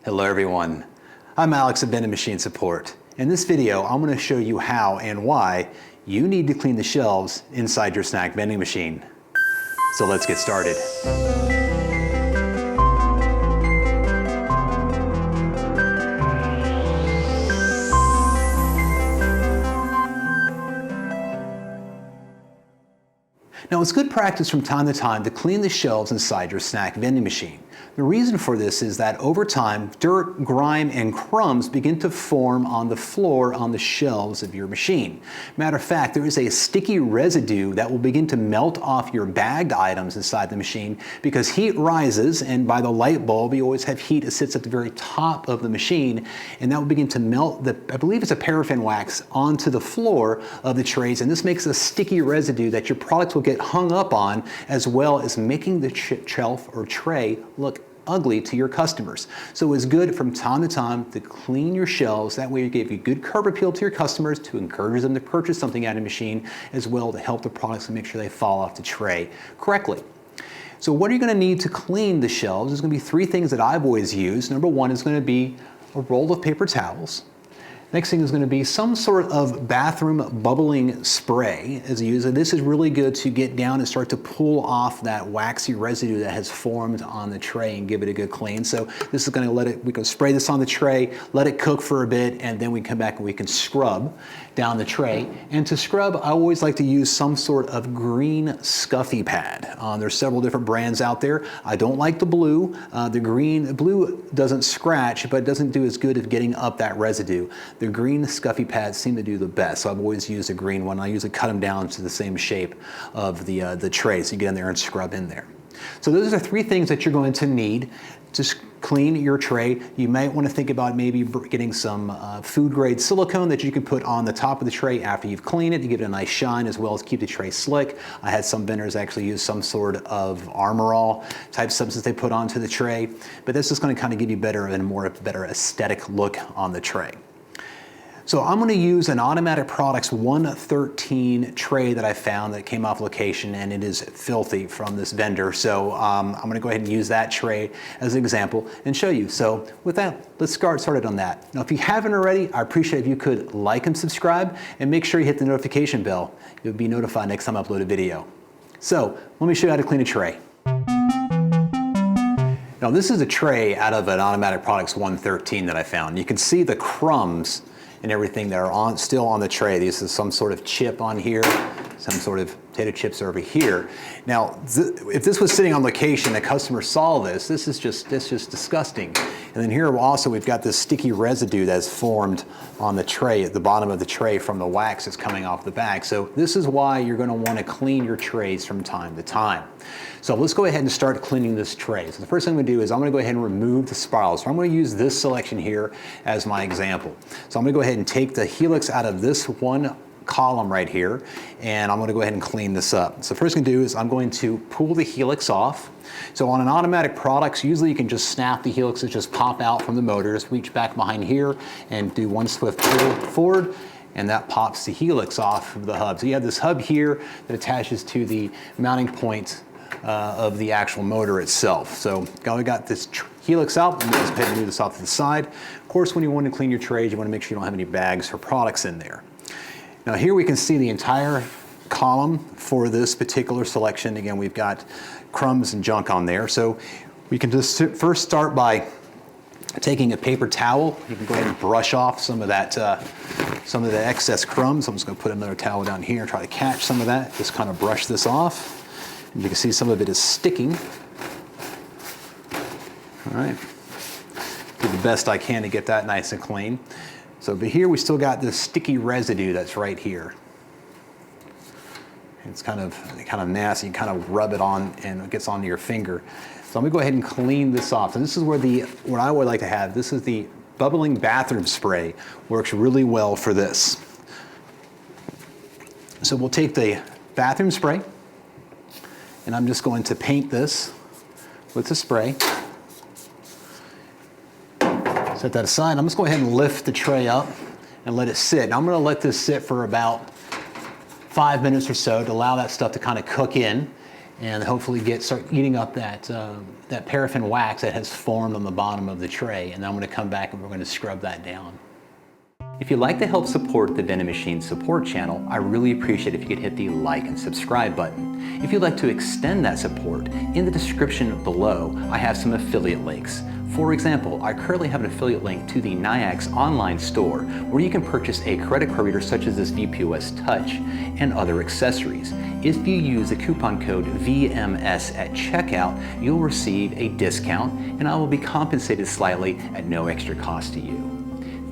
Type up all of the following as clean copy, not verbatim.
Hello everyone, I'm Alex at Vending Machine Support. In this video, I'm going to show you how and why you need to clean the shelves inside your snack vending machine. So let's get started. Now, it's good practice from time to time to clean the shelves inside your snack vending machine. The reason for this is that over time, dirt, grime, and crumbs begin to form on the floor on the shelves of your machine. Matter of fact, there is a sticky residue that will begin to melt off your bagged items inside the machine because heat rises, and by the light bulb, you always have heat that sits at the very top of the machine, and that will begin to melt I believe it's a paraffin wax, onto the floor of the trays, and this makes a sticky residue that your product will get hung up on, as well as making the shelf or tray look ugly to your customers. So it's good from time to time to clean your shelves. That way you give you good curb appeal to your customers, to encourage them to purchase something out of the machine, as well to help the products and make sure they fall off the tray correctly. So what are you going to need to clean the shelves? There's going to be three things that I've always used. Number one is going to be a roll of paper towels. Next thing is going to be some sort of bathroom bubbling spray as a user. This is really good to get down and start to pull off that waxy residue that has formed on the tray and give it a good clean. So this is going to we can spray this on the tray, let it cook for a bit, and then we come back and we can scrub down the tray. And to scrub, I always like to use some sort of green scuffy pad. There's several different brands out there. I don't like the blue. The blue doesn't scratch, but it doesn't do as good at getting up that residue. The green scuffy pads seem to do the best, so I've always used a green one. I usually cut them down to the same shape of the tray, so you get in there and scrub in there. So those are three things that you're going to need to clean your tray. You might want to think about maybe getting some food grade silicone that you can put on the top of the tray after you've cleaned it to give it a nice shine, as well as keep the tray slick. I had some vendors actually use some sort of Armor All type substance they put onto the tray, but this is going to kind of give you better aesthetic look on the tray. So I'm going to use an Automatic Products 113 tray that I found that came off location, and it is filthy from this vendor. So I'm going to go ahead and use that tray as an example and show you. So with that, let's get started on that. Now, if you haven't already, I appreciate if you could like and subscribe, and make sure you hit the notification bell. You'll be notified next time I upload a video. So let me show you how to clean a tray. Now, this is a tray out of an Automatic Products 113 that I found. You can see the crumbs and everything that are still on the tray. This is some sort of chip on here, some sort of potato chips over here. Now, if this was sitting on location, a customer saw this is just disgusting. And then here also we've got this sticky residue that's formed on the tray, at the bottom of the tray from the wax that's coming off the bag. So this is why you're going to want to clean your trays from time to time. So let's go ahead and start cleaning this tray. So the first thing I'm going to do is I'm going to go ahead and remove the spirals. So I'm going to use this selection here as my example. So I'm going to go ahead and take the helix out of this one column right here, and I'm going to go ahead and clean this up. So first thing I'm going to do is I'm going to pull the helix off. So on an Automatic Products, usually you can just snap the helixes, just pop out from the motor, just reach back behind here and do one swift pull forward, and that pops the helix off of the hub. So you have this hub here that attaches to the mounting point of the actual motor itself. So we got this helix out, and let's go ahead and move this off to the side. Of course, when you want to clean your trays, you want to make sure you don't have any bags or products in there. Now here we can see the entire column for this particular selection. Again, we've got crumbs and junk on there. So we can just first start by taking a paper towel. You can go ahead and brush off some of the excess crumbs. I'm just going to put another towel down here and try to catch some of that. Just kind of brush this off. And you can see some of it is sticking. All right. Do the best I can to get that nice and clean. So but here we still got this sticky residue that's right here. It's kind of nasty. You kind of rub it on and it gets onto your finger. So I'm going to go ahead and clean this off. And this is where what I would like to have. This is the bubbling bathroom spray. Works really well for this. So we'll take the bathroom spray, and I'm just going to paint this with the spray. Set that aside. I'm just going to go ahead and lift the tray up and let it sit. Now I'm going to let this sit for about 5 minutes or so to allow that stuff to kind of cook in. and hopefully start eating up that paraffin wax that has formed on the bottom of the tray. And then I'm going to come back and we're going to scrub that down. If you'd like to help support the Vending Machine support channel, I really appreciate if you could hit the like and subscribe button. If you'd like to extend that support, in the description below, I have some affiliate links. For example, I currently have an affiliate link to the Nayax online store where you can purchase a credit card reader such as this VPOS Touch and other accessories. If you use the coupon code VMS at checkout, you'll receive a discount and I will be compensated slightly at no extra cost to you.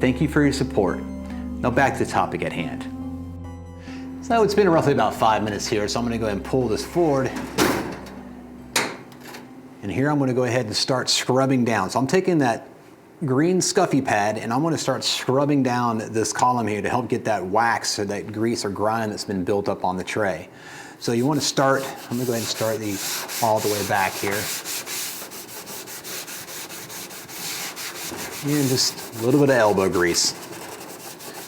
Thank you for your support. Now back to the topic at hand. So it's been roughly about 5 minutes here, so I'm going to go ahead and pull this forward. And here I'm going to go ahead and start scrubbing down. So I'm taking that green scuffy pad and I'm going to start scrubbing down this column here to help get that wax or that grease or grime that's been built up on the tray. So you want to start, I'm going to go ahead and start the all the way back here. And just a little bit of elbow grease.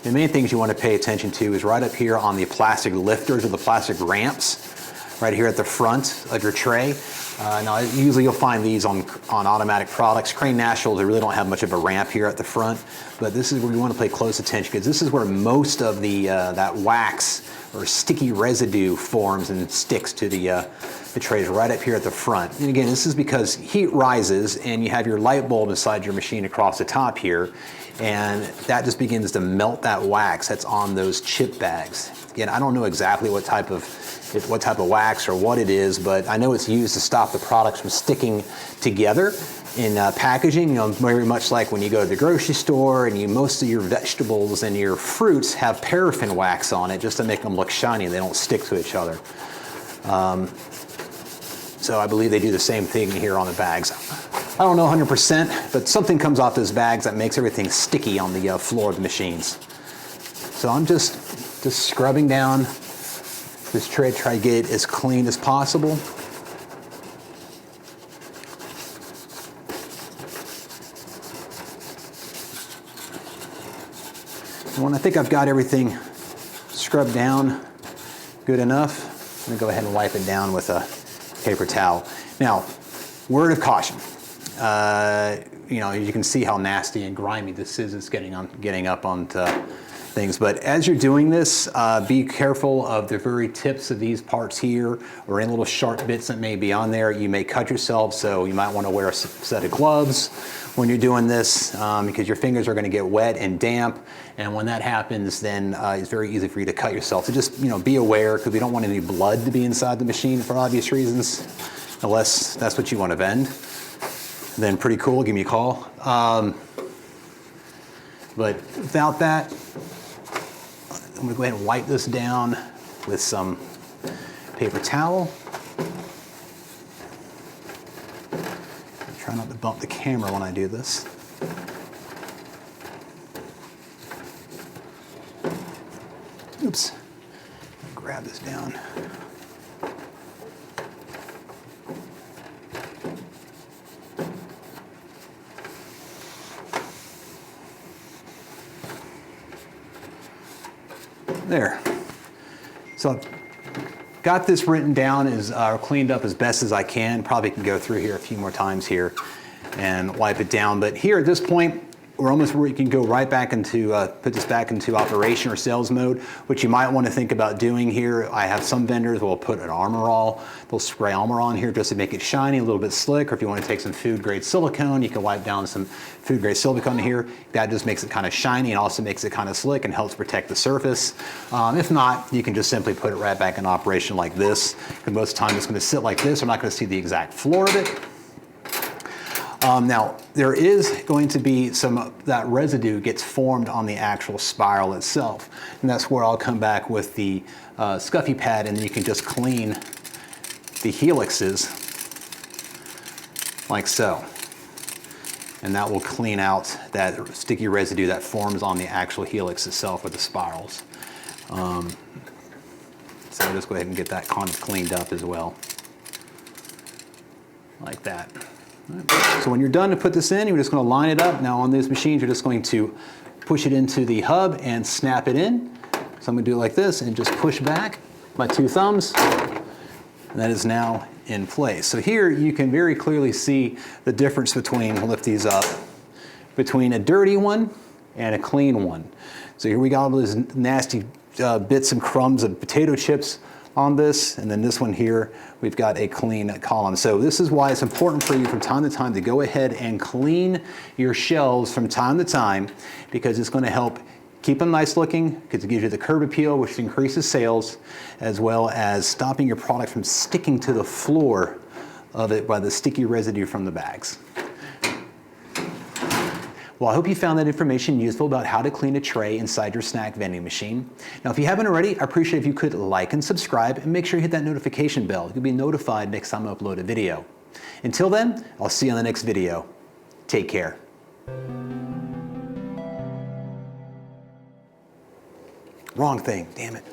The main things you want to pay attention to is right up here on the plastic lifters or the plastic ramps, right here at the front of your tray. Now usually you'll find these on automatic products. Crane Nationals, they really don't have much of a ramp here at the front, but this is where you want to pay close attention because this is where most of the that wax or sticky residue forms and sticks to the trays right up here at the front. And again, this is because heat rises and you have your light bulb inside your machine across the top here, and that just begins to melt that wax that's on those chip bags. Again, I don't know exactly what type of wax or what it is, but I know it's used to stop the products from sticking together in packaging. You know, very much like when you go to the grocery store and most of your vegetables and your fruits have paraffin wax on it just to make them look shiny and they don't stick to each other. So I believe they do the same thing here on the bags. I don't know 100%, but something comes off those bags that makes everything sticky on the floor of the machines. So I'm just scrubbing down this tray, try to get it as clean as possible. And when I think I've got everything scrubbed down good enough, I'm going to go ahead and wipe it down with a paper towel. Now, word of caution. You know, you can see how nasty and grimy this is. It's getting up onto things. But as you're doing this, be careful of the very tips of these parts here or any little sharp bits that may be on there. You may cut yourself, so you might want to wear a set of gloves when you're doing this because your fingers are going to get wet and damp. And when that happens, then it's very easy for you to cut yourself. So just be aware, because we don't want any blood to be inside the machine for obvious reasons, unless that's what you want to vend. Then pretty cool, give me a call. But without that, I'm going to go ahead and wipe this down with some paper towel. Try not to bump the camera when I do this. Oops. Grab this down. There. So I've got this written down or cleaned up as best as I can. Probably can go through here a few more times here and wipe it down. But here at this point, we're almost where you can go right back into, put this back into operation or sales mode, which you might want to think about doing here. I have some vendors will put an Armor All. They'll spray Armor on here just to make it shiny, a little bit slick. Or if you want to take some food grade silicone, you can wipe down some food grade silicone here. That just makes it kind of shiny and also makes it kind of slick and helps protect the surface. If not, you can just simply put it right back in operation like this. And most of the time it's going to sit like this. I'm not going to see the exact floor of it. Now, there is going to be that residue gets formed on the actual spiral itself. And that's where I'll come back with the scuffy pad, and then you can just clean the helixes like so. And that will clean out that sticky residue that forms on the actual helix itself with the spirals. So I'll just go ahead and get that kind of cleaned up as well. Like that. So when you're done to put this in, you're just going to line it up. Now on these machines, you're just going to push it into the hub and snap it in. So I'm going to do it like this and just push back my two thumbs. And that is now in place. So here you can very clearly see the difference between, we'll lift these up, between a dirty one and a clean one. So here we got all those nasty bits and crumbs of potato chips on this, and then this one here, we've got a clean column. So this is why it's important for you from time to time to go ahead and clean your shelves from time to time, because it's going to help keep them nice looking, because it gives you the curb appeal, which increases sales, as well as stopping your product from sticking to the floor of it by the sticky residue from the bags. Well, I hope you found that information useful about how to clean a tray inside your snack vending machine. Now, if you haven't already, I appreciate if you could like and subscribe, and make sure you hit that notification bell. You'll be notified next time I upload a video. Until then, I'll see you on the next video. Take care. Wrong thing, damn it.